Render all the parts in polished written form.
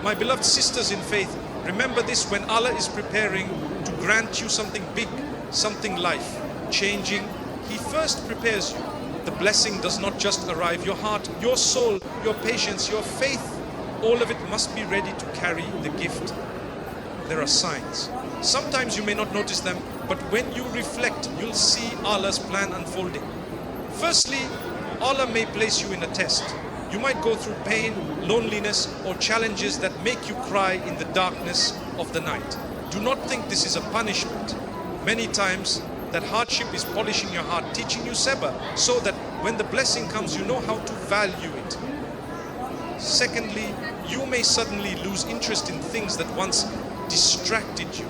My beloved sisters in faith, remember this: when Allah is preparing to grant you something big, something life-changing, He first prepares you. The blessing does not just arrive. Your heart, your soul, your patience, your faith, all of it must be ready to carry the gift. There are signs. Sometimes you may not notice them, but when you reflect, you'll see Allah's plan unfolding. Firstly, Allah may place you in a test. You might go through pain, loneliness, or challenges that make you cry in the darkness of the night. Do not think this is a punishment. Many times, that hardship is polishing your heart, teaching you sabr, so that when the blessing comes, you know how to value it. Secondly, you may suddenly lose interest in things that once distracted you.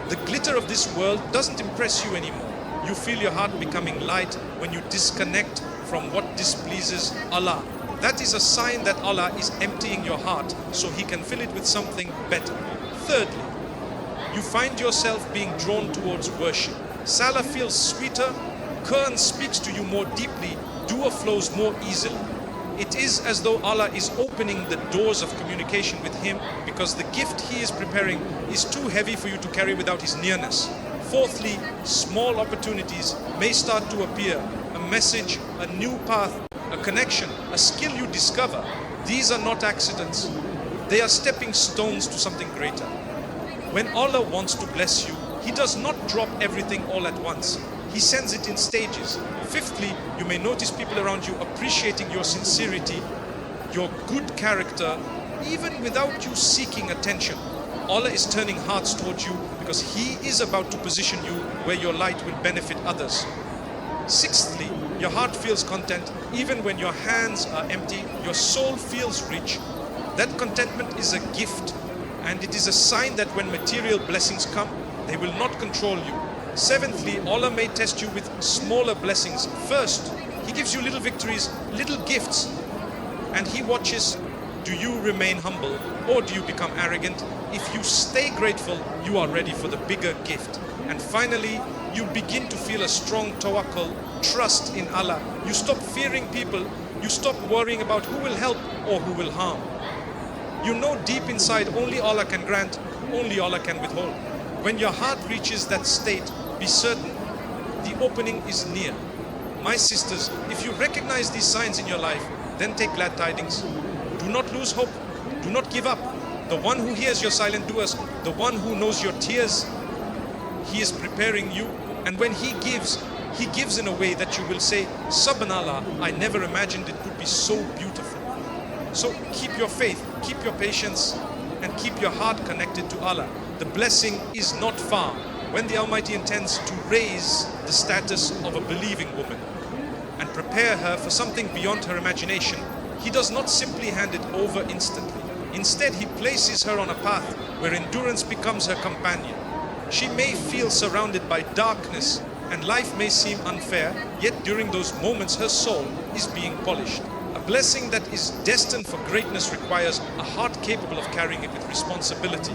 The glitter of this world doesn't impress you anymore. You feel your heart becoming light when you disconnect from what displeases Allah. That is a sign that Allah is emptying your heart so He can fill it with something better. Thirdly, you find yourself being drawn towards worship. Salah feels sweeter, Quran speaks to you more deeply, dua flows more easily. It is as though Allah is opening the doors of communication with Him, because the gift He is preparing is too heavy for you to carry without His nearness. Fourthly, small opportunities may start to appear. A message, a new path, a connection, a skill you discover. These are not accidents. They are stepping stones to something greater. When Allah wants to bless you, He does not drop everything all at once. He sends it in stages. Fifthly, you may notice people around you appreciating your sincerity, your good character, even without you seeking attention. Allah is turning hearts towards you because He is about to position you where your light will benefit others. Sixthly, your heart feels content even when your hands are empty. Your soul feels rich. That contentment is a gift, and it is a sign that when material blessings come, they will not control you. Seventhly, Allah may test you with smaller blessings. First, He gives you little victories, little gifts, and He watches. Do you remain humble or do you become arrogant? If you stay grateful, you are ready for the bigger gift. And finally, you begin to feel a strong tawakkul, trust in Allah. You stop fearing people. You stop worrying about who will help or who will harm. You know deep inside only Allah can grant, only Allah can withhold. When your heart reaches that state, be certain the opening is near. My sisters, if you recognize these signs in your life, then take glad tidings. Do not lose hope. Do not give up. The one who hears your silent duas, the one who knows your tears, He is preparing you. And when He gives in a way that you will say, Subhanallah, I never imagined it could be so beautiful. So keep your faith, keep your patience, and keep your heart connected to Allah. The blessing is not far when the Almighty intends to raise the status of a believing woman and prepare her for something beyond her imagination. He does not simply hand it over instantly. Instead, He places her on a path where endurance becomes her companion. She may feel surrounded by darkness and life may seem unfair, yet during those moments her soul is being polished. A blessing that is destined for greatness requires a heart capable of carrying it with responsibility.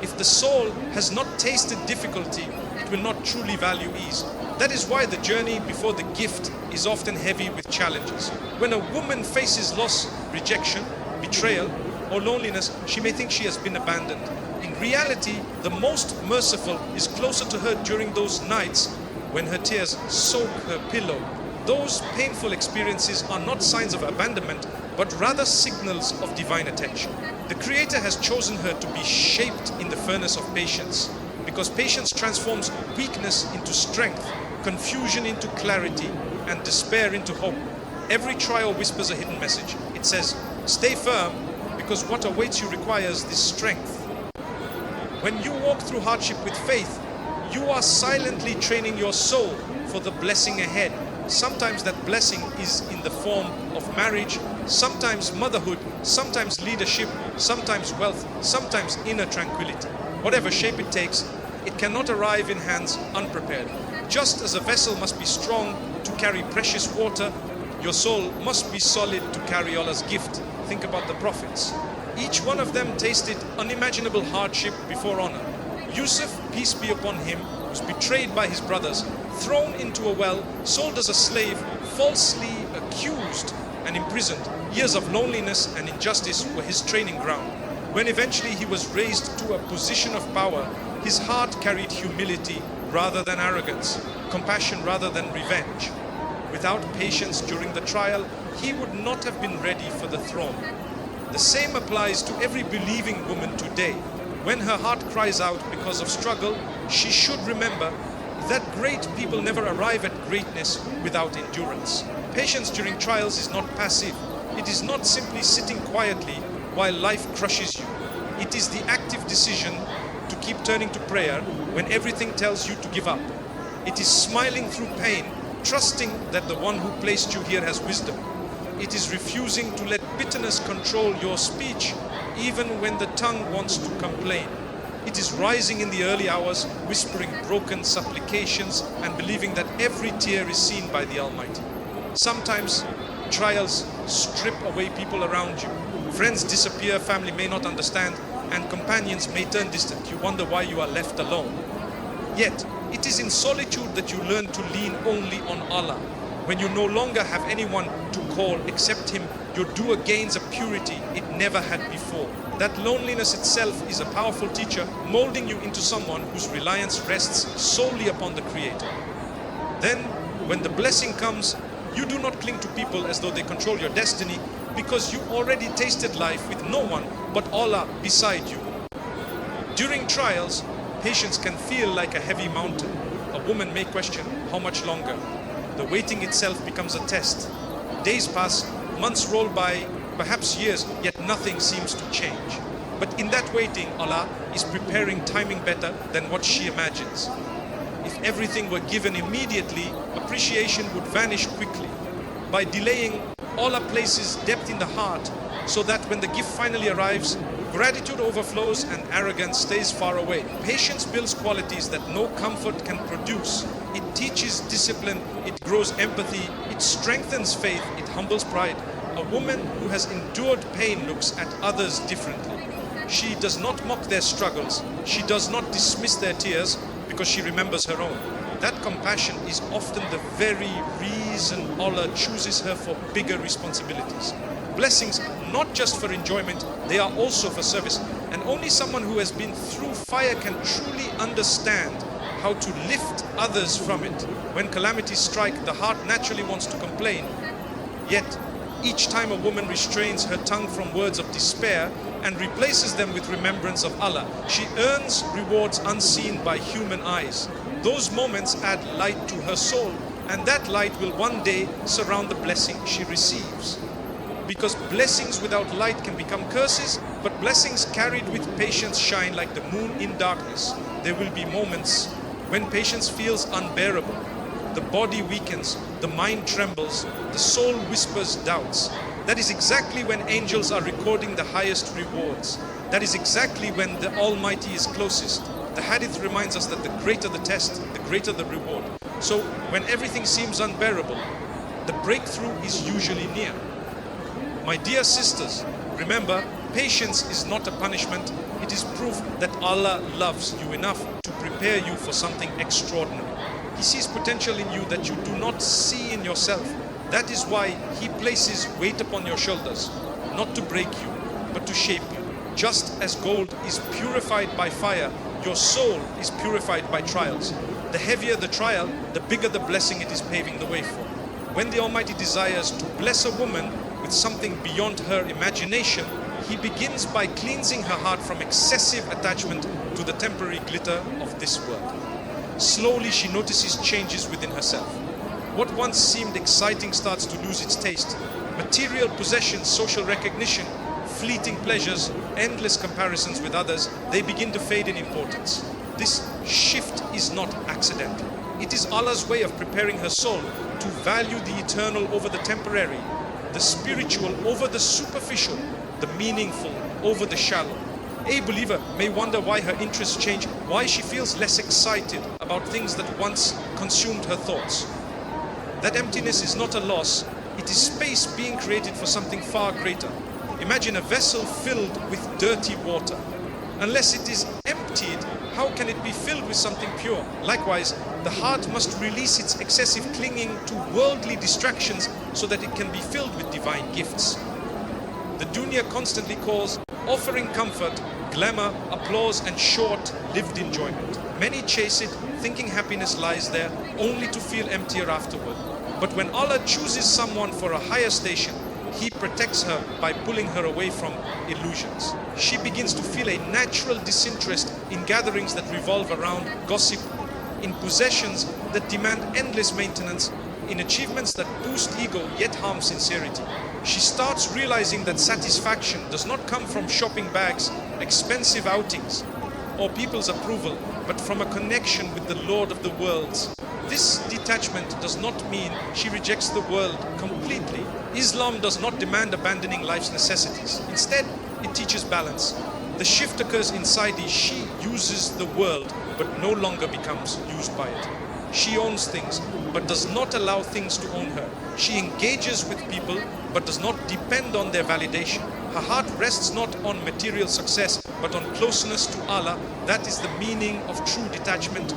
If the soul has not tasted difficulty, it will not truly value ease. That is why the journey before the gift is often heavy with challenges. When a woman faces loss, rejection, betrayal, or loneliness, she may think she has been abandoned. In reality, the most merciful is closer to her during those nights when her tears soak her pillow. Those painful experiences are not signs of abandonment, but rather signals of divine attention. The Creator has chosen her to be shaped in the furnace of patience, because patience transforms weakness into strength, confusion into clarity, and despair into hope. Every trial whispers a hidden message. It says, stay firm, because what awaits you requires this strength. When you walk through hardship with faith, you are silently training your soul for the blessing ahead. Sometimes that blessing is in the form of marriage, sometimes motherhood, sometimes leadership, sometimes wealth, sometimes inner tranquility. Whatever shape it takes, it cannot arrive in hands unprepared. Just as a vessel must be strong to carry precious water, your soul must be solid to carry Allah's gift. Think about the prophets. Each one of them tasted unimaginable hardship before honor. Yusuf, peace be upon him, was betrayed by his brothers, thrown into a well, sold as a slave, falsely accused and imprisoned. Years of loneliness and injustice were his training ground. When eventually he was raised to a position of power, his heart carried humility rather than arrogance, compassion rather than revenge. Without patience during the trial, he would not have been ready for the throne. The same applies to every believing woman today. When her heart cries out because of struggle, she should remember that great people never arrive at greatness without endurance. Patience during trials is not passive. It is not simply sitting quietly while life crushes you. It is the active decision to keep turning to prayer when everything tells you to give up. It is smiling through pain, trusting that the one who placed you here has wisdom. It is refusing to let bitterness control your speech, even when the tongue wants to complain. It is rising in the early hours, whispering broken supplications and believing that every tear is seen by the Almighty. Sometimes trials strip away people around you. Friends disappear, family may not understand, and companions may turn distant. You wonder why you are left alone. Yet, it is in solitude that you learn to lean only on Allah. When you no longer have anyone to call except Him, your doer gains a purity it never had before. That loneliness itself is a powerful teacher, molding you into someone whose reliance rests solely upon the Creator. Then, when the blessing comes, you do not cling to people as though they control your destiny, because you already tasted life with no one but Allah beside you. During trials, patience can feel like a heavy mountain. A woman may question, how much longer? The waiting itself becomes a test. Days pass, months roll by, perhaps years, yet nothing seems to change. But in that waiting, Allah is preparing timing better than what she imagines. If everything were given immediately, appreciation would vanish quickly. By delaying, Allah places depth in the heart so that when the gift finally arrives, gratitude overflows and arrogance stays far away. Patience builds qualities that no comfort can produce. It teaches discipline, it grows empathy, it strengthens faith, it humbles pride. A woman who has endured pain looks at others differently. She does not mock their struggles. She does not dismiss their tears because she remembers her own. That compassion is often the very reason Allah chooses her for bigger responsibilities. Blessings, not just for enjoyment, they are also for service. And only someone who has been through fire can truly understand how to lift others from it. When calamities strike, the heart naturally wants to complain. Yet, each time a woman restrains her tongue from words of despair and replaces them with remembrance of Allah, she earns rewards unseen by human eyes. Those moments add light to her soul, and that light will one day surround the blessing she receives. Because blessings without light can become curses, but blessings carried with patience shine like the moon in darkness. There will be moments when patience feels unbearable. The body weakens, the mind trembles, the soul whispers doubts. That is exactly when angels are recording the highest rewards. That is exactly when the Almighty is closest. The Hadith reminds us that the greater the test, the greater the reward. So when everything seems unbearable, the breakthrough is usually near. My dear sisters, remember, patience is not a punishment. It is proof that Allah loves you enough to prepare you for something extraordinary. He sees potential in you that you do not see in yourself. That is why He places weight upon your shoulders, not to break you, but to shape you. Just as gold is purified by fire, your soul is purified by trials. The heavier the trial, the bigger the blessing it is paving the way for. When the Almighty desires to bless a woman with something beyond her imagination, He begins by cleansing her heart from excessive attachment to the temporary glitter of this world. Slowly she notices changes within herself. What once seemed exciting starts to lose its taste. Material possessions, social recognition, fleeting pleasures, endless comparisons with others, they begin to fade in importance. This shift is not accidental. It is Allah's way of preparing her soul to value the eternal over the temporary, the spiritual over the superficial, the meaningful over the shallow. A believer may wonder why her interests change, why she feels less excited about things that once consumed her thoughts. That emptiness is not a loss, it is space being created for something far greater. Imagine a vessel filled with dirty water. Unless it is emptied, how can it be filled with something pure? Likewise, the heart must release its excessive clinging to worldly distractions so that it can be filled with divine gifts. The dunya constantly calls, offering comfort, glamour, applause and short-lived enjoyment. Many chase it, thinking happiness lies there, only to feel emptier afterward. But when Allah chooses someone for a higher station, He protects her by pulling her away from illusions. She begins to feel a natural disinterest in gatherings that revolve around gossip, in possessions that demand endless maintenance, in achievements that boost ego yet harm sincerity. She starts realizing that satisfaction does not come from shopping bags, expensive outings, or people's approval, but from a connection with the Lord of the worlds. This detachment does not mean she rejects the world completely. Islam does not demand abandoning life's necessities. Instead, it teaches balance. The shift occurs inside her. She uses the world, but no longer becomes used by it. She owns things, but does not allow things to own her. She engages with people, but does not depend on their validation. Her heart rests not on material success, but on closeness to Allah. That is the meaning of true detachment.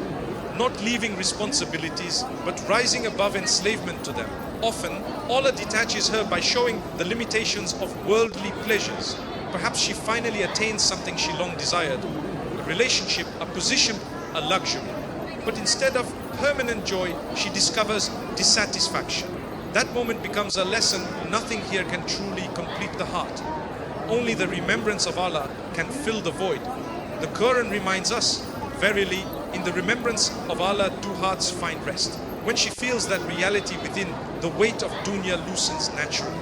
Not leaving responsibilities, but rising above enslavement to them. Often, Allah detaches her by showing the limitations of worldly pleasures. Perhaps she finally attains something she long desired, a relationship, a position, a luxury. But instead of permanent joy, she discovers dissatisfaction. That moment becomes a lesson. Nothing here can truly complete the heart. Only the remembrance of Allah can fill the void. The Quran reminds us, verily, in the remembrance of Allah do hearts find rest. When she feels that reality within, the weight of dunya loosens naturally.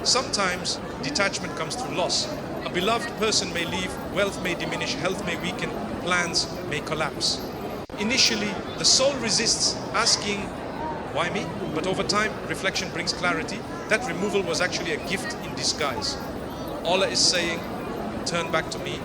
Sometimes detachment comes through loss. A beloved person may leave, wealth may diminish, health may weaken, plans may collapse. Initially, the soul resists, asking, why me? But over time, reflection brings clarity. That removal was actually a gift in disguise. Allah is saying, turn back to me.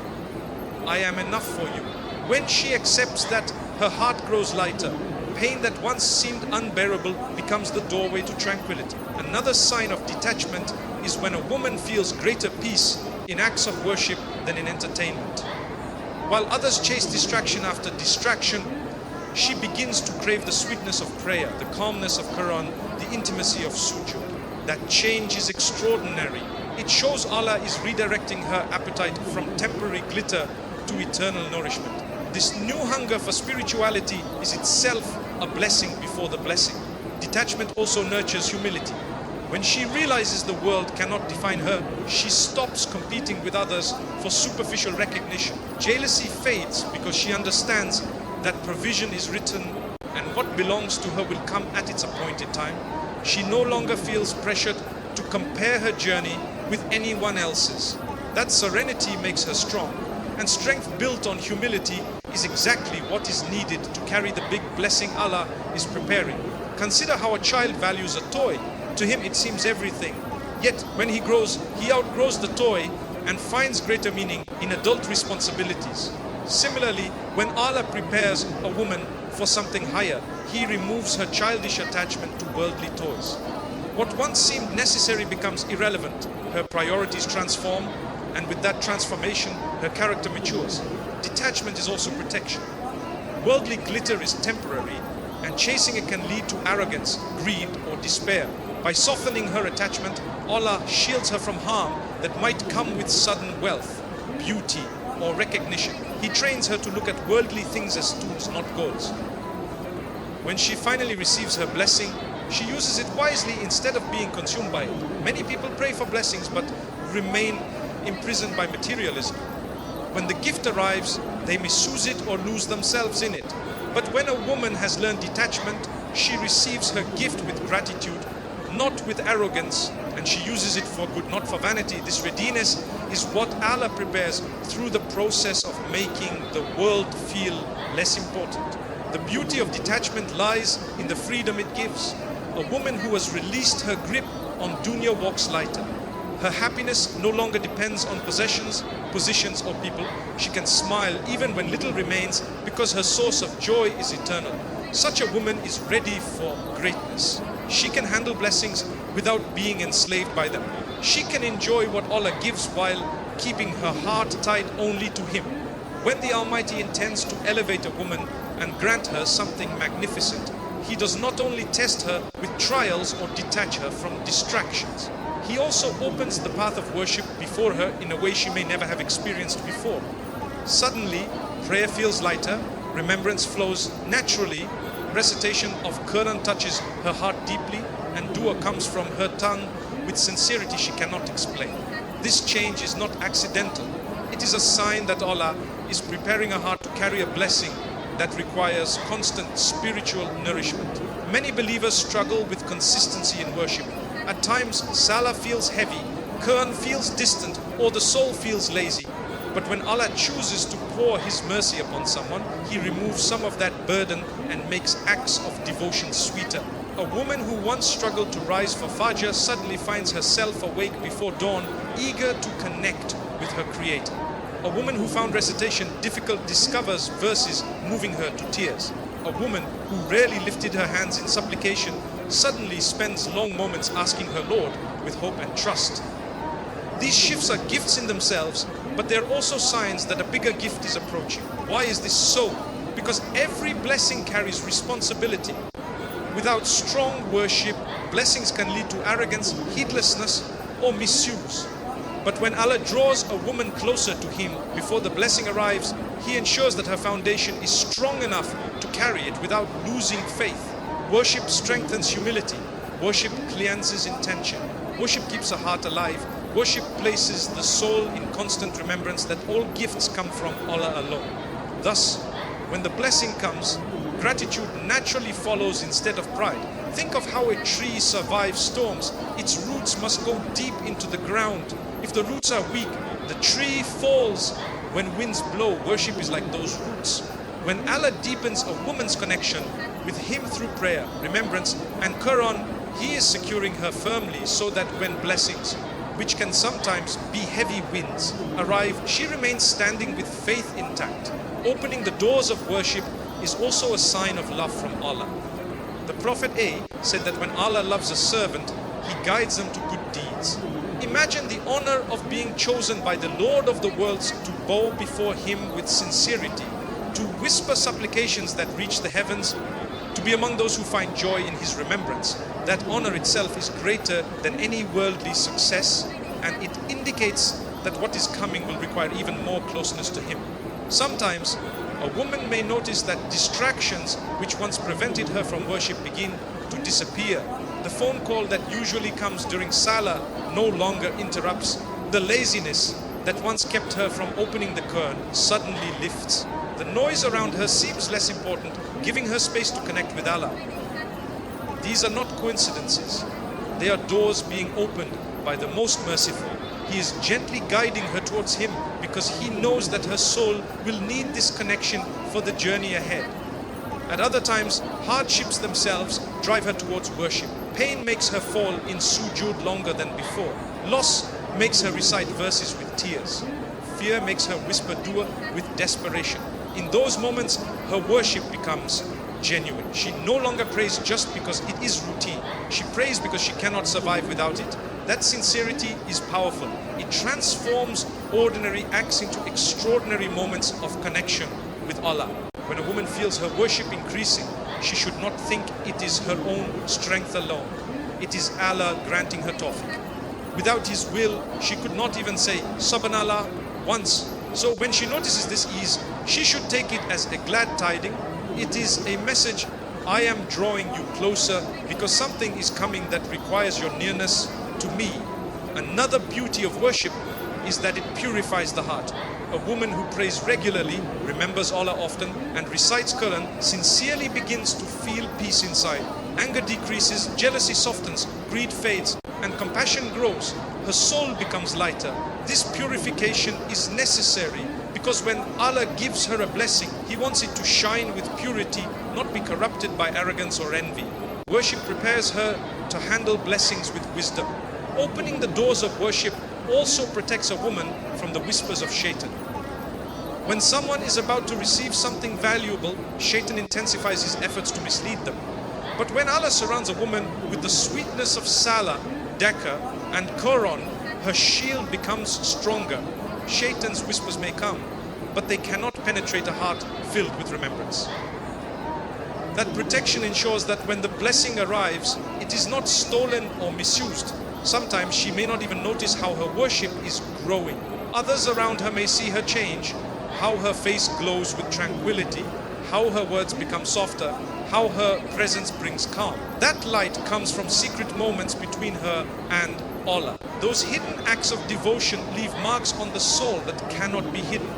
I am enough for you. When she accepts that, her heart grows lighter. Pain that once seemed unbearable becomes the doorway to tranquility. Another sign of detachment is when a woman feels greater peace in acts of worship than in entertainment. While others chase distraction after distraction, she begins to crave the sweetness of prayer, the calmness of Quran, the intimacy of sujood. That change is extraordinary. It shows Allah is redirecting her appetite from temporary glitter to eternal nourishment. This new hunger for spirituality is itself a blessing before the blessing. Detachment also nurtures humility. When she realizes the world cannot define her, she stops competing with others for superficial recognition. Jealousy fades because she understands that provision is written and what belongs to her will come at its appointed time. She no longer feels pressured to compare her journey with anyone else's. That serenity makes her strong, and strength built on humility is exactly what is needed to carry the big blessing Allah is preparing. Consider how a child values a toy. To him it seems everything. Yet when he grows, he outgrows the toy and finds greater meaning in adult responsibilities. Similarly, when Allah prepares a woman for something higher, He removes her childish attachment to worldly toys. What once seemed necessary becomes irrelevant. Her priorities transform, and with that transformation, her character matures. Detachment is also protection. Worldly glitter is temporary, and chasing it can lead to arrogance, greed, or despair. By softening her attachment, Allah shields her from harm that might come with sudden wealth, beauty, or recognition. He trains her to look at worldly things as tools, not goals. When she finally receives her blessing, she uses it wisely instead of being consumed by it. Many people pray for blessings but remain imprisoned by materialism. When the gift arrives, they misuse it or lose themselves in it. But when a woman has learned detachment, she receives her gift with gratitude, not with arrogance, and she uses it for good, not for vanity. This readiness is what Allah prepares through the process of making the world feel less important. The beauty of detachment lies in the freedom it gives. A woman who has released her grip on dunya walks lighter. Her happiness no longer depends on possessions, positions, or people. She can smile even when little remains because her source of joy is eternal. Such a woman is ready for greatness. She can handle blessings without being enslaved by them. She can enjoy what Allah gives while keeping her heart tied only to Him. When the Almighty intends to elevate a woman and grant her something magnificent, He does not only test her with trials or detach her from distractions. He also opens the path of worship before her in a way she may never have experienced before. Suddenly, prayer feels lighter, remembrance flows naturally, recitation of Quran touches her heart deeply, and dua comes from her tongue with sincerity she cannot explain. This change is not accidental. It is a sign that Allah is preparing her heart to carry a blessing that requires constant spiritual nourishment. Many believers struggle with consistency in worship. At times, salah feels heavy, Quran feels distant, or the soul feels lazy. But when Allah chooses to pour His mercy upon someone, He removes some of that burden and makes acts of devotion sweeter. A woman who once struggled to rise for Fajr suddenly finds herself awake before dawn, eager to connect with her Creator. A woman who found recitation difficult discovers verses moving her to tears. A woman who rarely lifted her hands in supplication suddenly spends long moments asking her Lord with hope and trust. These shifts are gifts in themselves, but they're also signs that a bigger gift is approaching. Why is this so? Because every blessing carries responsibility. Without strong worship, blessings can lead to arrogance, heedlessness, or misuse. But when Allah draws a woman closer to Him before the blessing arrives, He ensures that her foundation is strong enough to carry it without losing faith. Worship strengthens humility. Worship cleanses intention. Worship keeps the heart alive. Worship places the soul in constant remembrance that all gifts come from Allah alone. Thus, when the blessing comes, gratitude naturally follows instead of pride. Think of how a tree survives storms. Its roots must go deep into the ground. If the roots are weak, the tree falls. When winds blow, worship is like those roots. When Allah deepens a woman's connection with Him through prayer, remembrance, and Quran, He is securing her firmly so that when blessings, which can sometimes be heavy winds, arrive, she remains standing with faith intact. Opening the doors of worship is also a sign of love from Allah. The Prophet A said that when Allah loves a servant, He guides them to good deeds. Imagine the honor of being chosen by the Lord of the worlds to bow before Him with sincerity, to whisper supplications that reach the heavens, to be among those who find joy in His remembrance. That honor itself is greater than any worldly success, and it indicates that what is coming will require even more closeness to Him. Sometimes, a woman may notice that distractions which once prevented her from worship begin to disappear. The phone call that usually comes during Salah no longer interrupts. The laziness that once kept her from opening the Quran suddenly lifts. The noise around her seems less important, giving her space to connect with Allah. These are not coincidences. They are doors being opened by the Most Merciful. He is gently guiding her towards Him because He knows that her soul will need this connection for the journey ahead. At other times, hardships themselves drive her towards worship. Pain makes her fall in sujood longer than before. Loss makes her recite verses with tears. Fear makes her whisper dua with desperation. In those moments, her worship becomes genuine. She no longer prays just because it is routine. She prays because she cannot survive without it. That sincerity is powerful. It transforms ordinary acts into extraordinary moments of connection with Allah. When a woman feels her worship increasing, she should not think it is her own strength alone. It is Allah granting her tawfiq. Without His will, she could not even say Subhanallah once. So when she notices this ease, she should take it as a glad tiding. It is a message, I am drawing you closer because something is coming that requires your nearness to me. Another beauty of worship is that it purifies the heart. A woman who prays regularly, remembers Allah often, and recites Quran sincerely begins to feel peace inside. Anger decreases, jealousy softens, greed fades, and compassion grows. Her soul becomes lighter. This purification is necessary because when Allah gives her a blessing, He wants it to shine with purity, not be corrupted by arrogance or envy. Worship prepares her to handle blessings with wisdom. Opening the doors of worship also protects a woman from the whispers of Shaitan. When someone is about to receive something valuable, Shaitan intensifies his efforts to mislead them. But when Allah surrounds a woman with the sweetness of Salah, Daka, and Quran, her shield becomes stronger. Shaitan's whispers may come, but they cannot penetrate a heart filled with remembrance. That protection ensures that when the blessing arrives, it is not stolen or misused. Sometimes she may not even notice how her worship is growing. Others around her may see her change, how her face glows with tranquility, how her words become softer, how her presence brings calm. That light comes from secret moments between her and Allah. Those hidden acts of devotion leave marks on the soul that cannot be hidden.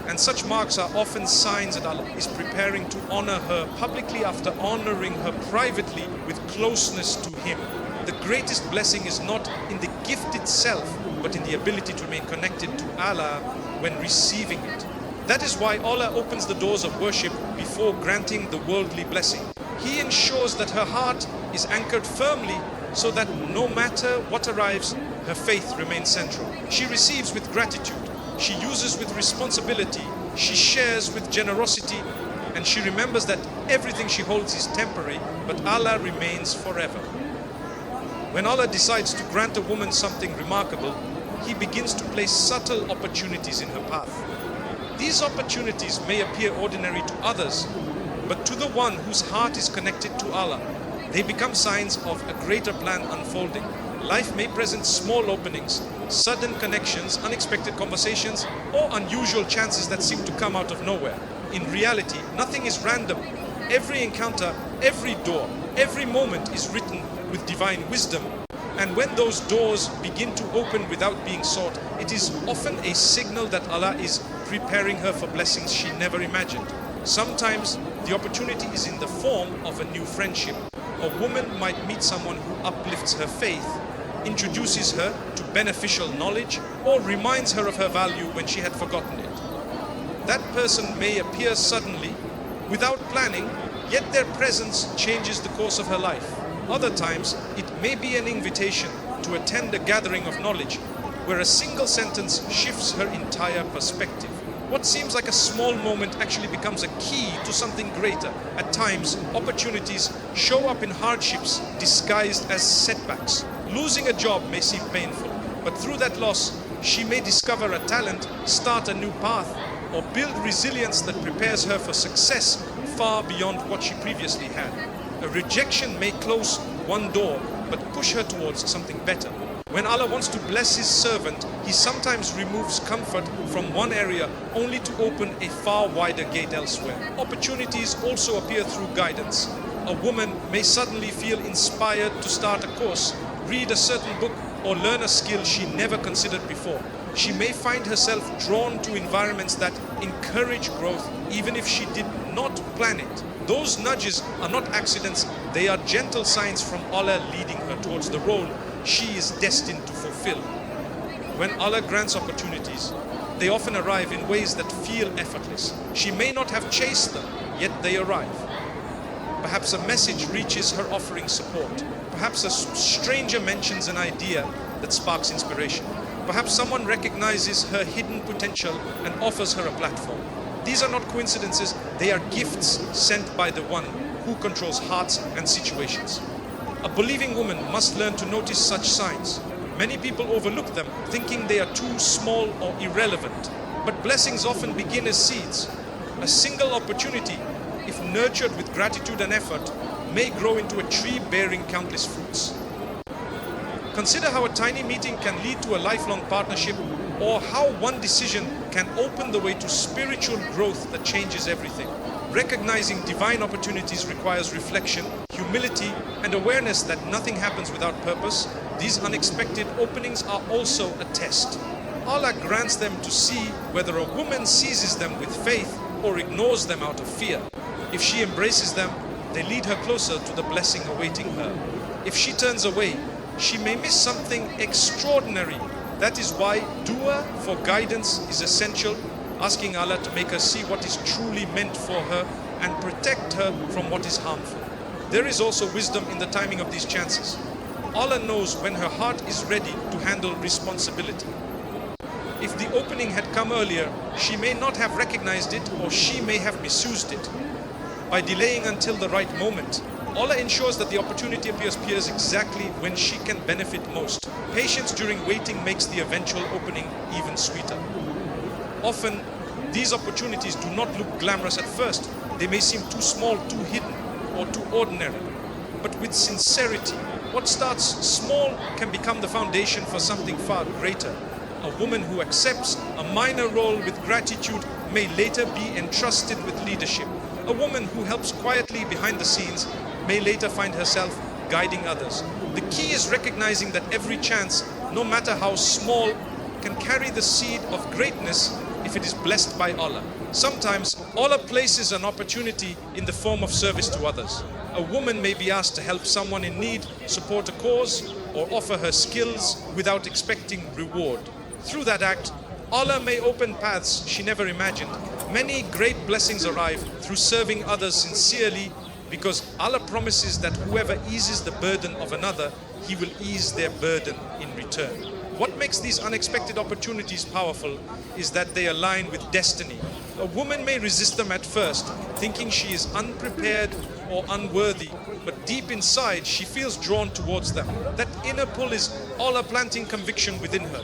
And such marks are often signs that Allah is preparing to honor her publicly after honoring her privately with closeness to Him. The greatest blessing is not in the gift itself, but in the ability to remain connected to Allah when receiving it. That is why Allah opens the doors of worship before granting the worldly blessing. He ensures that her heart is anchored firmly so that no matter what arrives, her faith remains central. She receives with gratitude, she uses with responsibility, she shares with generosity, and she remembers that everything she holds is temporary, but Allah remains forever. When Allah decides to grant a woman something remarkable, He begins to place subtle opportunities in her path. These opportunities may appear ordinary to others, but to the one whose heart is connected to Allah, they become signs of a greater plan unfolding. Life may present small openings, sudden connections, unexpected conversations, or unusual chances that seem to come out of nowhere. In reality, nothing is random. Every encounter, every door, every moment is written with divine wisdom. And when those doors begin to open without being sought, it is often a signal that Allah is preparing her for blessings she never imagined. Sometimes the opportunity is in the form of a new friendship. A woman might meet someone who uplifts her faith, introduces her to beneficial knowledge, or reminds her of her value when she had forgotten it. That person may appear suddenly, without planning, yet their presence changes the course of her life. Other times, it may be an invitation to attend a gathering of knowledge, where a single sentence shifts her entire perspective. What seems like a small moment actually becomes a key to something greater. At times, opportunities show up in hardships disguised as setbacks. Losing a job may seem painful, but through that loss, she may discover a talent, start a new path, or build resilience that prepares her for success far beyond what she previously had. A rejection may close one door, but push her towards something better. When Allah wants to bless His servant, He sometimes removes comfort from one area only to open a far wider gate elsewhere. Opportunities also appear through guidance. A woman may suddenly feel inspired to start a course, read a certain book, or learn a skill she never considered before. She may find herself drawn to environments that encourage growth even if she did not plan it. Those nudges are not accidents, they are gentle signs from Allah leading her towards the role she is destined to fulfill. When Allah grants opportunities, they often arrive in ways that feel effortless. She may not have chased them, yet they arrive. Perhaps a message reaches her offering support. Perhaps a stranger mentions an idea that sparks inspiration. Perhaps someone recognizes her hidden potential and offers her a platform. These are not coincidences, they are gifts sent by the one who controls hearts and situations. A believing woman must learn to notice such signs. Many people overlook them, thinking they are too small or irrelevant. But blessings often begin as seeds. A single opportunity, if nurtured with gratitude and effort, may grow into a tree bearing countless fruits. Consider how a tiny meeting can lead to a lifelong partnership, or how one decision can open the way to spiritual growth that changes everything. Recognizing divine opportunities requires reflection, humility, and awareness that nothing happens without purpose. These unexpected openings are also a test. Allah grants them to see whether a woman seizes them with faith or ignores them out of fear. If she embraces them, they lead her closer to the blessing awaiting her. If she turns away, she may miss something extraordinary. That is why dua for guidance is essential, asking Allah to make her see what is truly meant for her and protect her from what is harmful. There is also wisdom in the timing of these chances. Allah knows when her heart is ready to handle responsibility. If the opening had come earlier, she may not have recognized it, or she may have misused it. By delaying until the right moment, Allah ensures that the opportunity appears exactly when she can benefit most. Patience during waiting makes the eventual opening even sweeter. Often, these opportunities do not look glamorous at first. They may seem too small, too hidden, or too ordinary. But with sincerity, What starts small can become the foundation for something far greater. A woman who accepts a minor role with gratitude may later be entrusted with leadership. A woman who helps quietly behind the scenes may later find herself guiding others. The key is recognizing that every chance, no matter how small, can carry the seed of greatness if it is blessed by Allah. Sometimes Allah places an opportunity in the form of service to others. A woman may be asked to help someone in need, support a cause, or offer her skills without expecting reward. Through that act, Allah may open paths she never imagined. Many great blessings arrive through serving others sincerely, because Allah promises that whoever eases the burden of another, He will ease their burden in return. What makes these unexpected opportunities powerful is that they align with destiny. A woman may resist them at first, thinking she is unprepared or unworthy, but deep inside she feels drawn towards them. That inner pull is Allah planting conviction within her.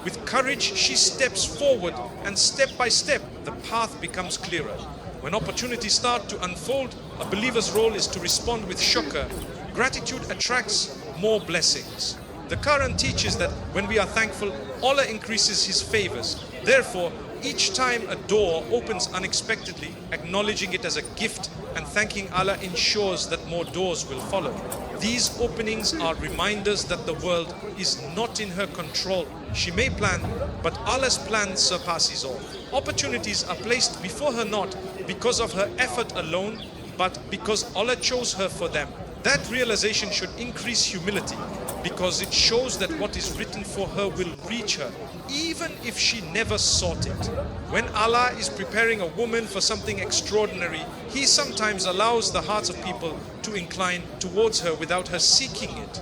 With courage she steps forward, and step by step the path becomes clearer. When opportunities start to unfold, a believer's role is to respond with shukr. Gratitude attracts more blessings. The Quran teaches that when we are thankful, Allah increases His favors. Therefore, each time a door opens unexpectedly, acknowledging it as a gift and thanking Allah ensures that more doors will follow. These openings are reminders that the world is not in her control. She may plan, but Allah's plan surpasses all. Opportunities are placed before her not because of her effort alone, but because Allah chose her for them. That realization should increase humility, because it shows that what is written for her will reach her, even if she never sought it. When Allah is preparing a woman for something extraordinary, He sometimes allows the hearts of people to incline towards her without her seeking it.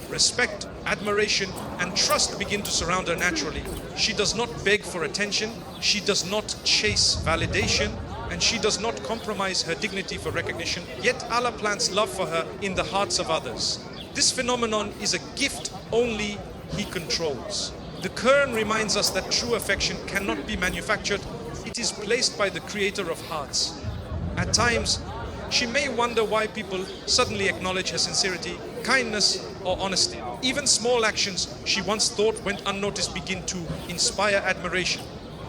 Respect, admiration, and trust begin to surround her naturally. She does not beg for attention, she does not chase validation, and she does not compromise her dignity for recognition. Yet Allah plants love for her in the hearts of others. This phenomenon is a gift only He controls. The Quran reminds us that true affection cannot be manufactured. It is placed by the Creator of hearts. At times, she may wonder why people suddenly acknowledge her sincerity, kindness, or honesty. Even small actions she once thought went unnoticed begin to inspire admiration.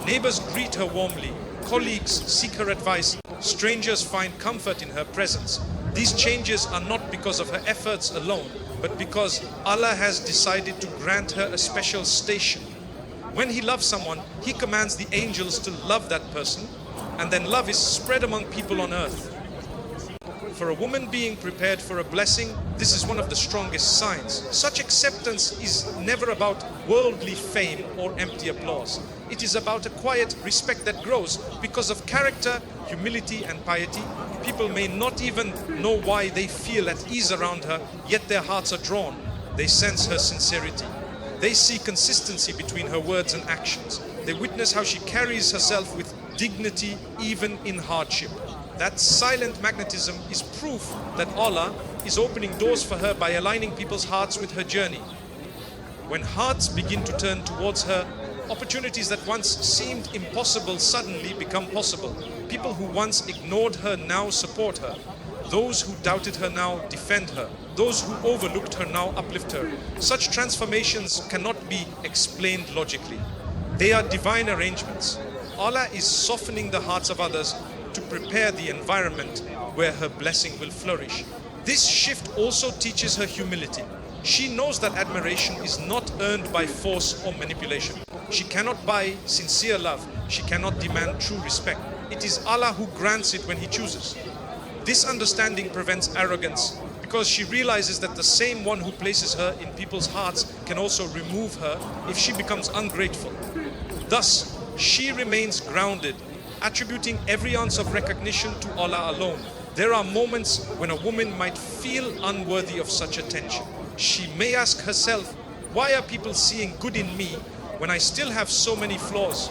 Neighbors greet her warmly, colleagues seek her advice, strangers find comfort in her presence. These changes are not because of her efforts alone, but because Allah has decided to grant her a special station. When He loves someone, He commands the angels to love that person, and then love is spread among people on earth. For a woman being prepared for a blessing, this is one of the strongest signs. Such acceptance is never about worldly fame or empty applause. It is about a quiet respect that grows because of character, humility, and piety. People may not even know why they feel at ease around her, yet their hearts are drawn. They sense her sincerity. They see consistency between her words and actions. They witness how she carries herself with dignity even in hardship. That silent magnetism is proof that Allah is opening doors for her by aligning people's hearts with her journey. When hearts begin to turn towards her, opportunities that once seemed impossible suddenly become possible. People who once ignored her now support her. Those who doubted her now defend her. Those who overlooked her now uplift her. Such transformations cannot be explained logically. They are divine arrangements. Allah is softening the hearts of others to prepare the environment where her blessing will flourish. This shift also teaches her humility. She knows that admiration is not earned by force or manipulation. She cannot buy sincere love. She cannot demand true respect. It is Allah who grants it when He chooses. This understanding prevents arrogance, because she realizes that the same one who places her in people's hearts can also remove her if she becomes ungrateful. Thus, she remains grounded, attributing every ounce of recognition to Allah alone. There are moments when a woman might feel unworthy of such attention. She may ask herself, why are people seeing good in me when I still have so many flaws?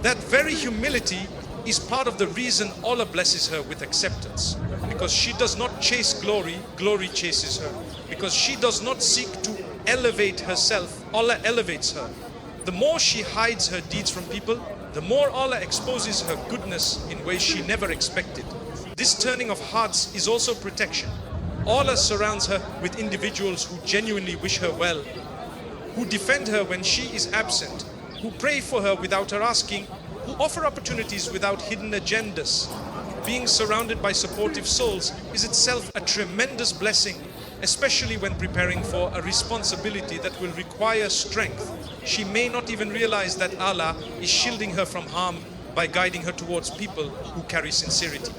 That very humility is part of the reason Allah blesses her with acceptance. Because she does not chase glory, glory chases her. Because she does not seek to elevate herself, Allah elevates her. The more she hides her deeds from people, the more Allah exposes her goodness in ways she never expected. This turning of hearts is also protection. Allah surrounds her with individuals who genuinely wish her well, who defend her when she is absent, who pray for her without her asking, who offer opportunities without hidden agendas. Being surrounded by supportive souls is itself a tremendous blessing, especially when preparing for a responsibility that will require strength. She may not even realize that Allah is shielding her from harm by guiding her towards people who carry sincerity.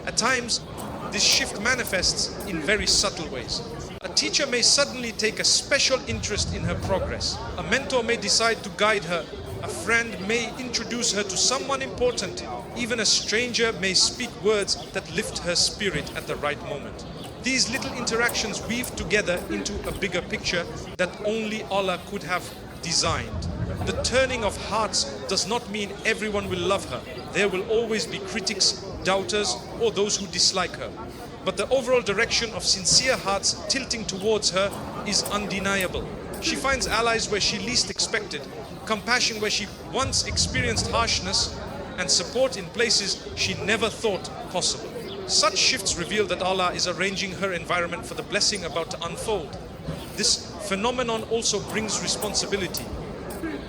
At times, this shift manifests in very subtle ways. A teacher may suddenly take a special interest in her progress. A mentor may decide to guide her. A friend may introduce her to someone important. Even a stranger may speak words that lift her spirit at the right moment. These little interactions weave together into a bigger picture that only Allah could have designed. The turning of hearts does not mean everyone will love her. There will always be critics, doubters, or those who dislike her. But the overall direction of sincere hearts tilting towards her is undeniable. She finds allies where she least expected, compassion where she once experienced harshness, and support in places she never thought possible. Such shifts reveal that Allah is arranging her environment for the blessing about to unfold. This phenomenon also brings responsibility.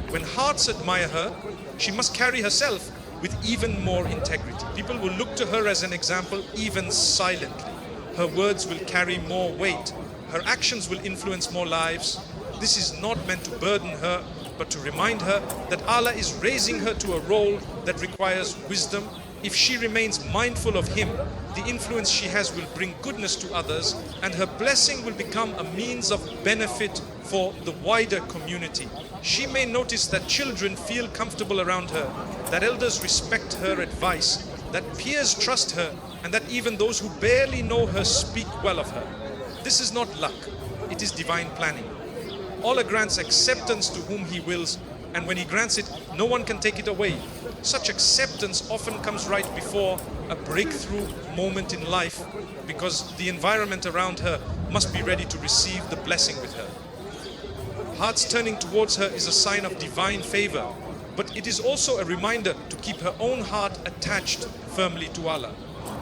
When hearts admire her, she must carry herself with even more integrity. People will look to her as an example even silently. Her words will carry more weight. Her actions will influence more lives. This is not meant to burden her, but to remind her that Allah is raising her to a role that requires wisdom. If she remains mindful of Him, the influence she has will bring goodness to others, and her blessing will become a means of benefit for the wider community. She may notice that children feel comfortable around her, that elders respect her advice, that peers trust her, and that even those who barely know her speak well of her. This is not luck, it is divine planning. Allah grants acceptance to whom He wills, and when He grants it, no one can take it away. Such acceptance often comes right before a breakthrough moment in life, because the environment around her must be ready to receive the blessing with her. Hearts turning towards her is a sign of divine favor, but it is also a reminder to keep her own heart attached firmly to Allah.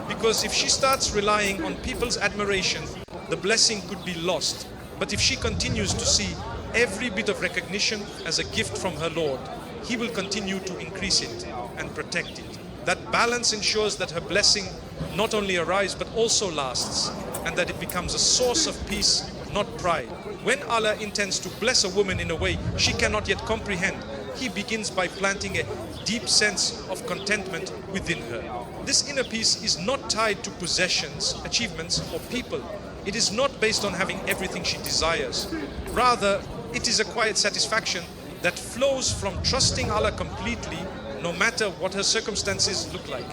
Because if she starts relying on people's admiration, the blessing could be lost. But if she continues to see every bit of recognition as a gift from her Lord, He will continue to increase it and protect it. That balance ensures that her blessing not only arrives but also lasts, and that it becomes a source of peace, not pride. When Allah intends to bless a woman in a way she cannot yet comprehend, He begins by planting a deep sense of contentment within her. This inner peace is not tied to possessions, achievements, or people. It is not based on having everything she desires. Rather, it is a quiet satisfaction that flows from trusting Allah completely, no matter what her circumstances look like.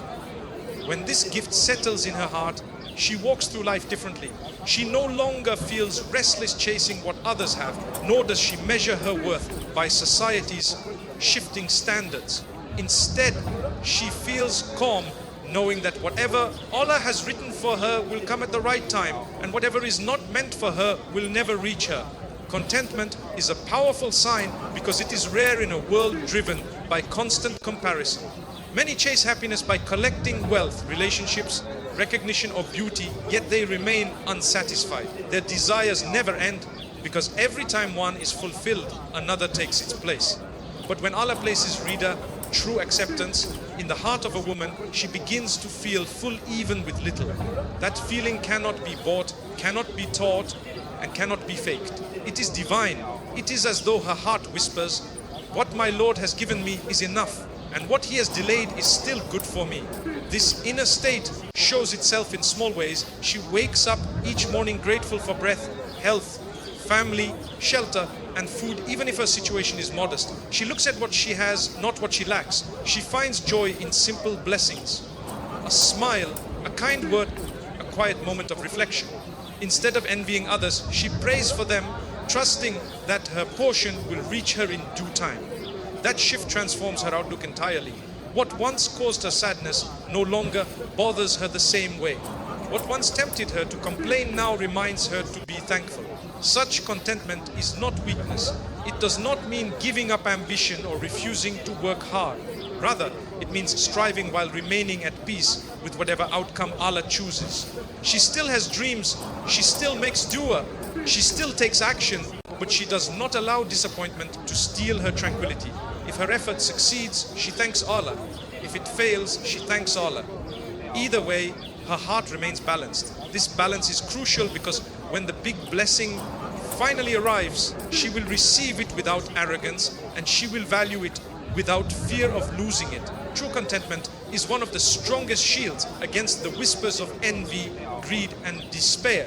When this gift settles in her heart, she walks through life differently. She no longer feels restless chasing what others have, nor does she measure her worth by society's shifting standards. Instead, she feels calm, knowing that whatever Allah has written for her will come at the right time, and whatever is not meant for her will never reach her. Contentment is a powerful sign because it is rare in a world driven by constant comparison. Many chase happiness by collecting wealth, relationships, recognition, or beauty, yet they remain unsatisfied. Their desires never end because every time one is fulfilled, another takes its place. But when Allah places Rida, true acceptance, in the heart of a woman, she begins to feel full even with little. That feeling cannot be bought, cannot be taught, and cannot be faked. It is divine. It is as though her heart whispers, "What my Lord has given me is enough, and what He has delayed is still good for me." This inner state shows itself in small ways. She wakes up each morning grateful for breath, health, family, shelter, and food, even if her situation is modest. She looks at what she has, not what she lacks. She finds joy in simple blessings. A smile, a kind word, a quiet moment of reflection. Instead of envying others, she prays for them, trusting that her portion will reach her in due time. That shift transforms her outlook entirely. What once caused her sadness no longer bothers her the same way. What once tempted her to complain now reminds her to be thankful. Such contentment is not weakness. It does not mean giving up ambition or refusing to work hard. Rather, it means striving while remaining at peace with whatever outcome Allah chooses. She still has dreams, she still makes dua, she still takes action, but she does not allow disappointment to steal her tranquility. If her effort succeeds, she thanks Allah. If it fails, she thanks Allah. Either way, her heart remains balanced. This balance is crucial because when the big blessing finally arrives, she will receive it without arrogance and she will value it without fear of losing it. True contentment is one of the strongest shields against the whispers of envy, greed and despair.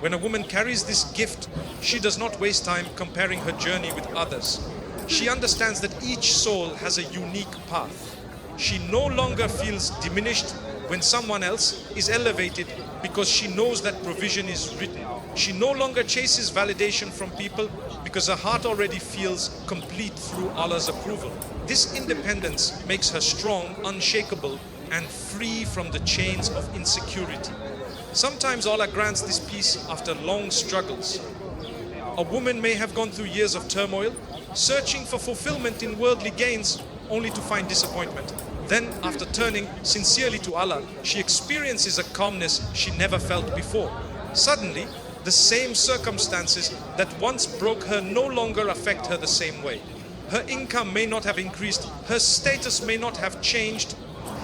When a woman carries this gift, she does not waste time comparing her journey with others. She understands that each soul has a unique path. She no longer feels diminished when someone else is elevated because she knows that provision is written. She no longer chases validation from people because her heart already feels complete through Allah's approval. This independence makes her strong, unshakable, and free from the chains of insecurity. Sometimes Allah grants this peace after long struggles. A woman may have gone through years of turmoil, searching for fulfillment in worldly gains, only to find disappointment. Then, after turning sincerely to Allah, she experiences a calmness she never felt before. Suddenly, the same circumstances that once broke her no longer affect her the same way. Her income may not have increased, her status may not have changed,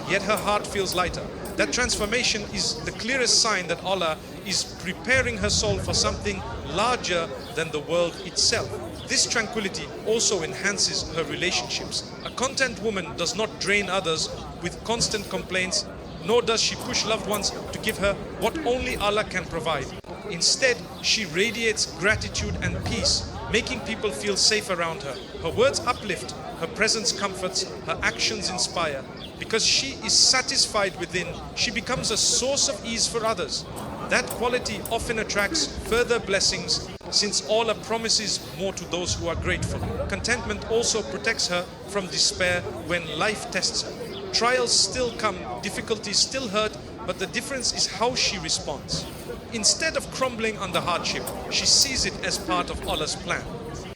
yet her heart feels lighter. That transformation is the clearest sign that Allah is preparing her soul for something larger than the world itself. This tranquility also enhances her relationships. A content woman does not drain others with constant complaints, nor does she push loved ones to give her what only Allah can provide. Instead, she radiates gratitude and peace, making people feel safe around her. Her words uplift, her presence comforts, her actions inspire. Because she is satisfied within, she becomes a source of ease for others. That quality often attracts further blessings, since Allah promises more to those who are grateful. Contentment also protects her from despair when life tests her. Trials still come, difficulties still hurt, but the difference is how she responds. Instead of crumbling under hardship, she sees it as part of Allah's plan.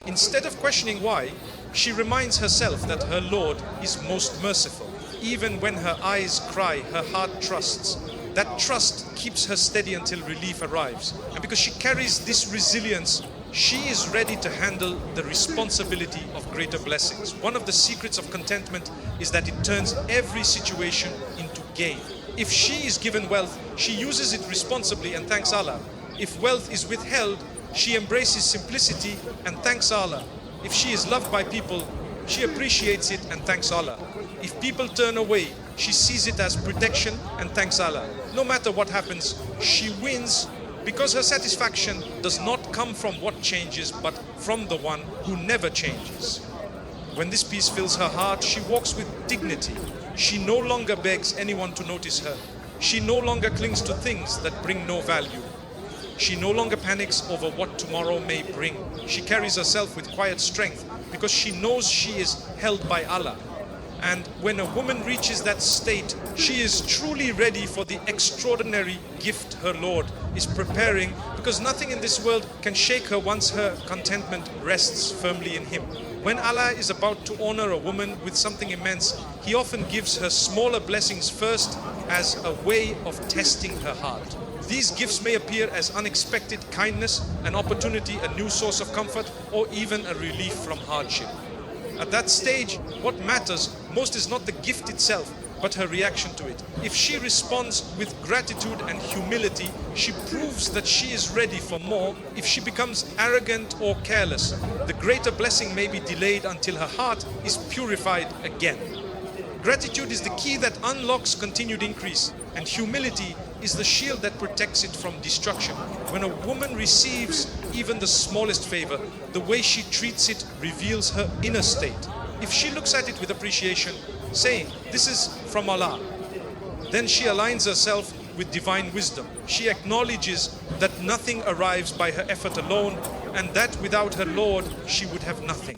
Instead of questioning why, she reminds herself that her Lord is most merciful. Even when her eyes cry, her heart trusts. That trust keeps her steady until relief arrives. And because she carries this resilience, she is ready to handle the responsibility of greater blessings. One of the secrets of contentment is that it turns every situation into gain. If she is given wealth, she uses it responsibly and thanks Allah. If wealth is withheld, she embraces simplicity and thanks Allah. If she is loved by people, she appreciates it and thanks Allah. If people turn away, she sees it as protection and thanks Allah. No matter what happens, she wins because her satisfaction does not come from what changes, but from the one who never changes. When this peace fills her heart, she walks with dignity. She no longer begs anyone to notice her. She no longer clings to things that bring no value. She no longer panics over what tomorrow may bring. She carries herself with quiet strength because she knows she is held by Allah. And when a woman reaches that state, she is truly ready for the extraordinary gift her Lord is preparing, because nothing in this world can shake her once her contentment rests firmly in Him. When Allah is about to honor a woman with something immense, He often gives her smaller blessings first as a way of testing her heart. These gifts may appear as unexpected kindness, an opportunity, a new source of comfort, or even a relief from hardship. At that stage, what matters most is not the gift itself, but her reaction to it. If she responds with gratitude and humility, she proves that she is ready for more. If she becomes arrogant or careless, the greater blessing may be delayed until her heart is purified again. Gratitude is the key that unlocks continued increase, and humility is the shield that protects it from destruction. When a woman receives even the smallest favor, the way she treats it reveals her inner state. If she looks at it with appreciation, saying, "This is from Allah," then she aligns herself with divine wisdom. She acknowledges that nothing arrives by her effort alone, and that without her Lord, she would have nothing.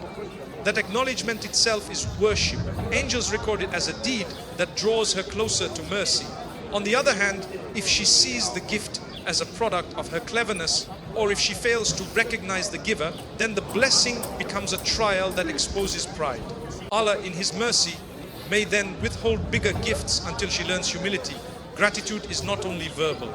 That acknowledgement itself is worship. Angels record it as a deed that draws her closer to mercy. On the other hand, if she sees the gift as a product of her cleverness, or if she fails to recognize the giver, then the blessing becomes a trial that exposes pride. Allah, in His mercy, may then withhold bigger gifts until she learns humility. Gratitude is not only verbal.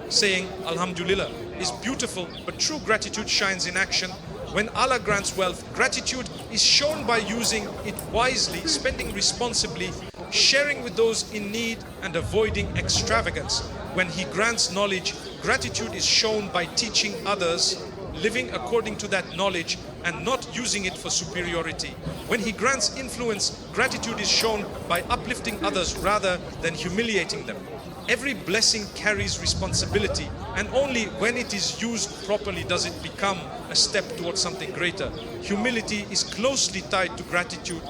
Saying Alhamdulillah is beautiful, but true gratitude shines in action. When Allah grants wealth, gratitude is shown by using it wisely, spending responsibly, sharing with those in need, and avoiding extravagance. When He grants knowledge, gratitude is shown by teaching others, living according to that knowledge and not using it for superiority. When He grants influence, gratitude is shown by uplifting others rather than humiliating them. Every blessing carries responsibility, and only when it is used properly does it become a step towards something greater. Humility is closely tied to gratitude.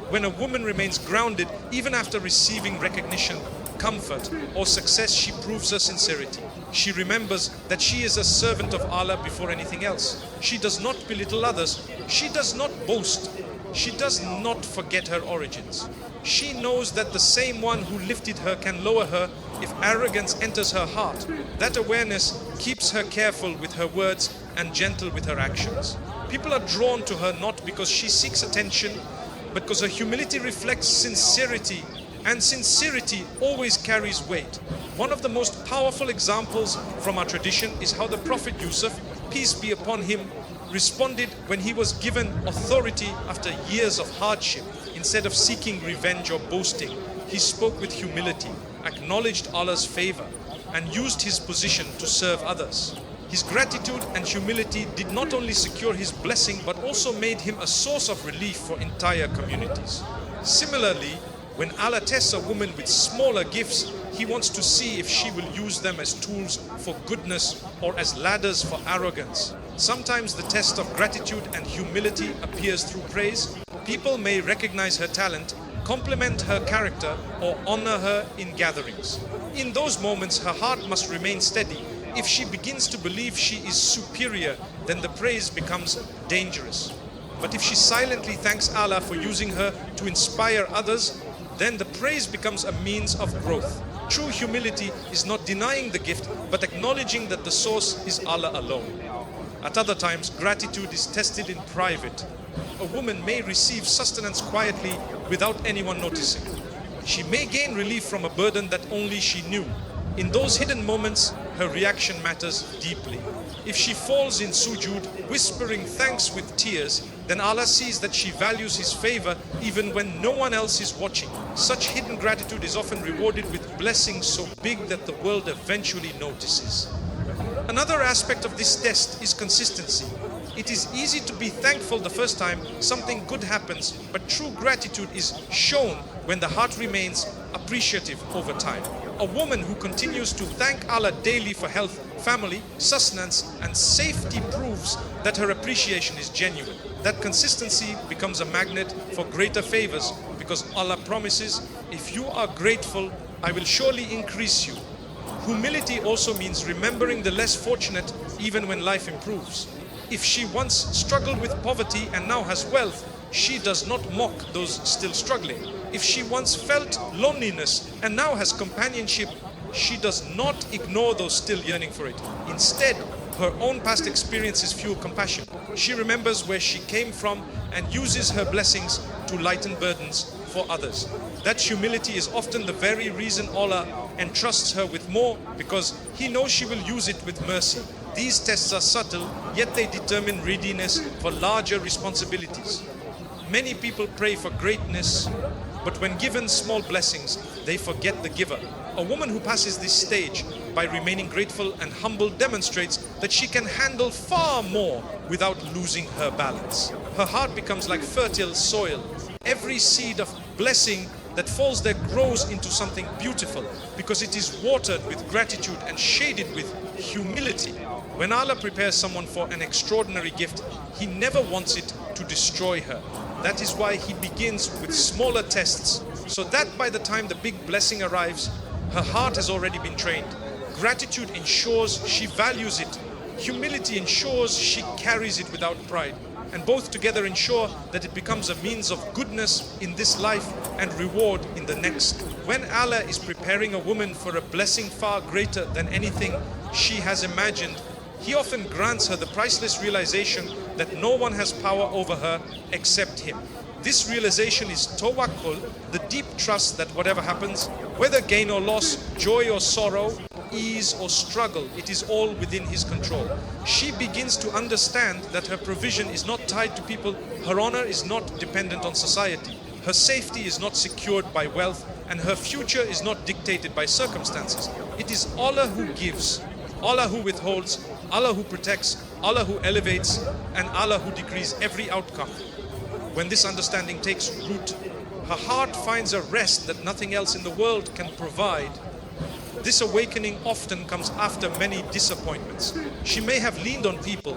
When a woman remains grounded even after receiving recognition, comfort, or success, she proves her sincerity. She remembers that she is a servant of Allah before anything else. She does not belittle others. She does not boast. She does not forget her origins. She knows that the same one who lifted her can lower her if arrogance enters her heart. That awareness keeps her careful with her words and gentle with her actions. People are drawn to her not because she seeks attention, but because her humility reflects sincerity, and sincerity always carries weight. One of the most powerful examples from our tradition is how the Prophet Yusuf, peace be upon him, responded when he was given authority after years of hardship. Instead of seeking revenge or boasting, he spoke with humility, acknowledged Allah's favor, and used his position to serve others. His gratitude and humility did not only secure his blessing, but also made him a source of relief for entire communities. Similarly, when Allah tests a woman with smaller gifts, He wants to see if she will use them as tools for goodness or as ladders for arrogance. Sometimes the test of gratitude and humility appears through praise. People may recognize her talent, compliment her character, or honor her in gatherings. In those moments, her heart must remain steady. If she begins to believe she is superior, then the praise becomes dangerous. But if she silently thanks Allah for using her to inspire others, then the praise becomes a means of growth. True humility is not denying the gift, but acknowledging that the source is Allah alone. At other times, gratitude is tested in private. A woman may receive sustenance quietly without anyone noticing. She may gain relief from a burden that only she knew. In those hidden moments, her reaction matters deeply. If she falls in sujood, whispering thanks with tears, then Allah sees that she values His favor even when no one else is watching. Such hidden gratitude is often rewarded with blessings so big that the world eventually notices. Another aspect of this test is consistency. It is easy to be thankful the first time something good happens, but true gratitude is shown when the heart remains appreciative over time. A woman who continues to thank Allah daily for health, family, sustenance, and safety proves that her appreciation is genuine. That consistency becomes a magnet for greater favors because Allah promises, if you are grateful, I will surely increase you. Humility also means remembering the less fortunate even when life improves. If she once struggled with poverty and now has wealth, she does not mock those still struggling. If she once felt loneliness and now has companionship, she does not ignore those still yearning for it. Instead, her own past experiences fuel compassion. She remembers where she came from and uses her blessings to lighten burdens for others. That humility is often the very reason Allah entrusts her with more, because He knows she will use it with mercy. These tests are subtle, yet they determine readiness for larger responsibilities. Many people pray for greatness, but when given small blessings, they forget the giver. A woman who passes this stage by remaining grateful and humble demonstrates that she can handle far more without losing her balance. Her heart becomes like fertile soil. Every seed of blessing that falls there grows into something beautiful because it is watered with gratitude and shaded with humility. When Allah prepares someone for an extraordinary gift, He never wants it to destroy her. That is why He begins with smaller tests, so that by the time the big blessing arrives, her heart has already been trained. Gratitude ensures she values it. Humility ensures she carries it without pride. And both together ensure that it becomes a means of goodness in this life and reward in the next. When Allah is preparing a woman for a blessing far greater than anything she has imagined, He often grants her the priceless realization that no one has power over her except Him. This realization is tawakkul, the deep trust that whatever happens, whether gain or loss, joy or sorrow, ease or struggle, it is all within His control. She begins to understand that her provision is not tied to people, her honor is not dependent on society, her safety is not secured by wealth, and her future is not dictated by circumstances. It is Allah who gives, Allah who withholds, Allah who protects, Allah who elevates, and Allah who decrees every outcome. When this understanding takes root, her heart finds a rest that nothing else in the world can provide. This awakening often comes after many disappointments. She may have leaned on people,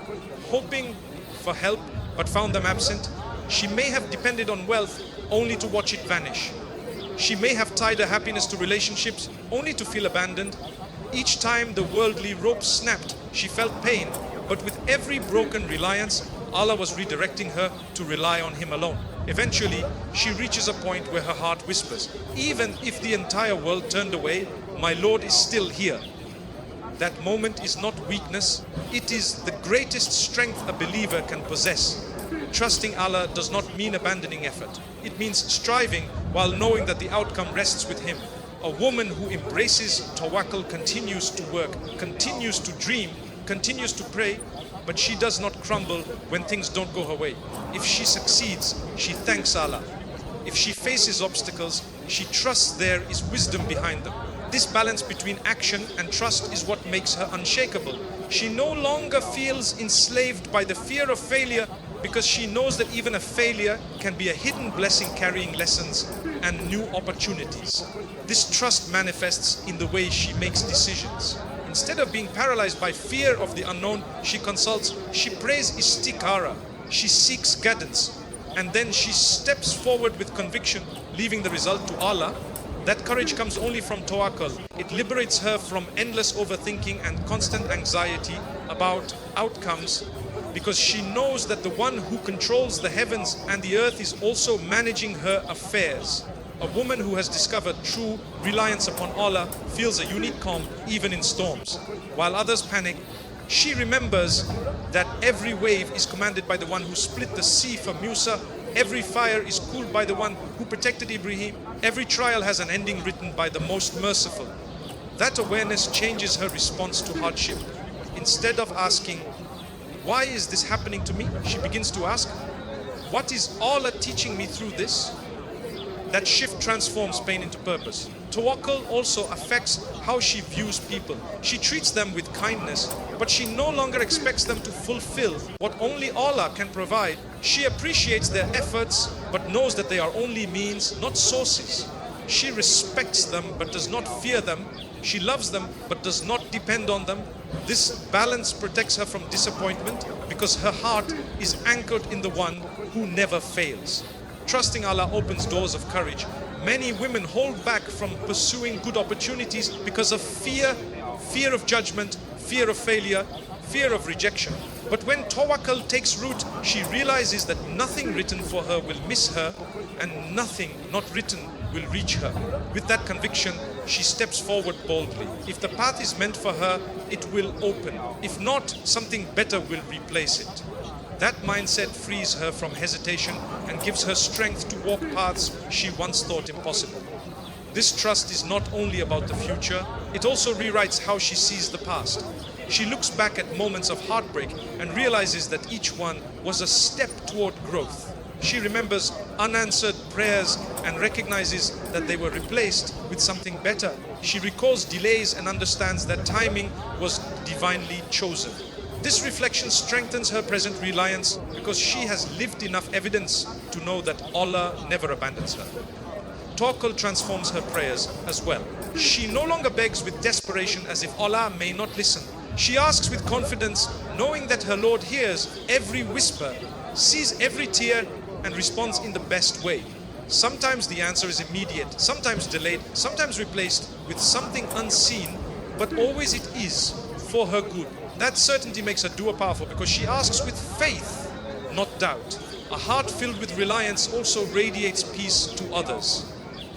hoping for help, but found them absent. She may have depended on wealth, only to watch it vanish. She may have tied her happiness to relationships, only to feel abandoned. Each time the worldly rope snapped, she felt pain, but with every broken reliance, Allah was redirecting her to rely on Him alone. Eventually, she reaches a point where her heart whispers, even if the entire world turned away, my Lord is still here. That moment is not weakness, it is the greatest strength a believer can possess. Trusting Allah does not mean abandoning effort. It means striving while knowing that the outcome rests with Him. A woman who embraces tawakkul continues to work, continues to dream, continues to pray, but she does not crumble when things don't go her way. If she succeeds, she thanks Allah. If she faces obstacles, she trusts there is wisdom behind them. This balance between action and trust is what makes her unshakable. She no longer feels enslaved by the fear of failure, because she knows that even a failure can be a hidden blessing carrying lessons and new opportunities. This trust manifests in the way she makes decisions. Instead of being paralyzed by fear of the unknown, she consults, she prays istikhara, she seeks guidance, and then she steps forward with conviction, leaving the result to Allah. That courage comes only from tawakkul. It liberates her from endless overthinking and constant anxiety about outcomes, because she knows that the one who controls the heavens and the earth is also managing her affairs. A woman who has discovered true reliance upon Allah feels a unique calm even in storms. While others panic, she remembers that every wave is commanded by the one who split the sea for Musa. Every fire is cooled by the one who protected Ibrahim. Every trial has an ending written by the most merciful. That awareness changes her response to hardship. Instead of asking, why is this happening to me? She begins to ask, what is Allah teaching me through this? That shift transforms pain into purpose. Tawakkul also affects how she views people. She treats them with kindness, but she no longer expects them to fulfill what only Allah can provide. She appreciates their efforts, but knows that they are only means, not sources. She respects them, but does not fear them. She loves them, but does not depend on them. This balance protects her from disappointment, because her heart is anchored in the one who never fails. Trusting Allah opens doors of courage. Many women hold back from pursuing good opportunities because of fear of judgment, fear of failure, fear of rejection. But when tawakkul takes root, she realizes that nothing written for her will miss her, and nothing not written will reach her. With that conviction, she steps forward boldly. If the path is meant for her, it will open. If not, something better will replace it. That mindset frees her from hesitation and gives her strength to walk paths she once thought impossible. This trust is not only about the future, it also rewrites how she sees the past. She looks back at moments of heartbreak and realizes that each one was a step toward growth. She remembers unanswered prayers and recognizes that they were replaced with something better. She recalls delays and understands that timing was divinely chosen. This reflection strengthens her present reliance, because she has lived enough evidence to know that Allah never abandons her. Tawakkul transforms her prayers as well. She no longer begs with desperation as if Allah may not listen. She asks with confidence, knowing that her Lord hears every whisper, sees every tear, and responds in the best way. Sometimes the answer is immediate, sometimes delayed, sometimes replaced with something unseen, but always it is for her good. That certainty makes her dua powerful, because she asks with faith, not doubt. A heart filled with reliance also radiates peace to others.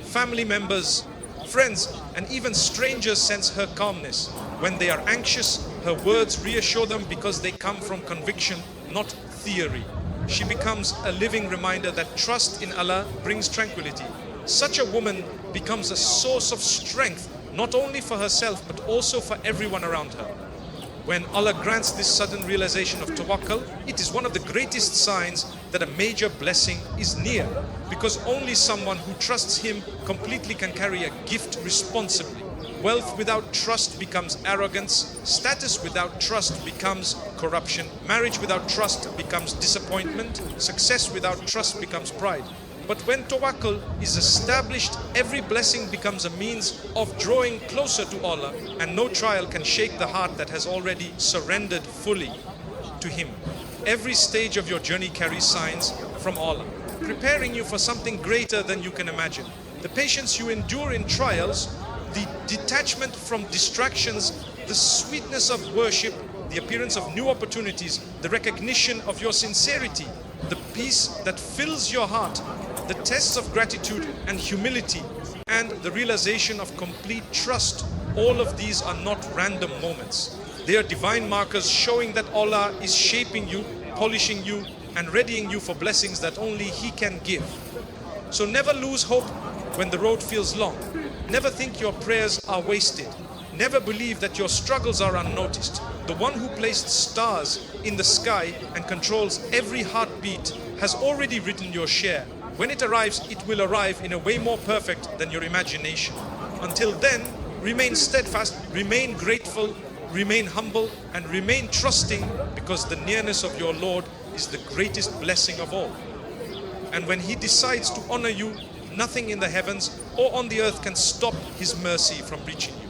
Family members, friends, and even strangers sense her calmness. When they are anxious, her words reassure them because they come from conviction, not theory. she becomes a living reminder that trust in Allah brings tranquility. Such a woman becomes a source of strength, not only for herself, but also for everyone around her. When Allah grants this sudden realization of tawakkul, it is one of the greatest signs that a major blessing is near, because only someone who trusts Him completely can carry a gift responsibly. Wealth without trust becomes arrogance, status without trust becomes corruption, marriage without trust becomes disappointment, success without trust becomes pride. But when tawakkul is established, every blessing becomes a means of drawing closer to Allah, and no trial can shake the heart that has already surrendered fully to Him. Every stage of your journey carries signs from Allah, preparing you for something greater than you can imagine. The patience you endure in trials, the detachment from distractions, the sweetness of worship, the appearance of new opportunities, the recognition of your sincerity, the peace that fills your heart, the tests of gratitude and humility, and the realization of complete trust. All of these are not random moments. They are divine markers showing that Allah is shaping you, polishing you, and readying you for blessings that only He can give. So never lose hope when the road feels long. Never think your prayers are wasted. Never believe that your struggles are unnoticed. The one who placed stars in the sky and controls every heartbeat has already written your share. When it arrives, it will arrive in a way more perfect than your imagination. Until then, remain steadfast, remain grateful, remain humble, and remain trusting, because the nearness of your Lord is the greatest blessing of all. And when He decides to honor you, nothing in the heavens or on the earth can stop His mercy from reaching you.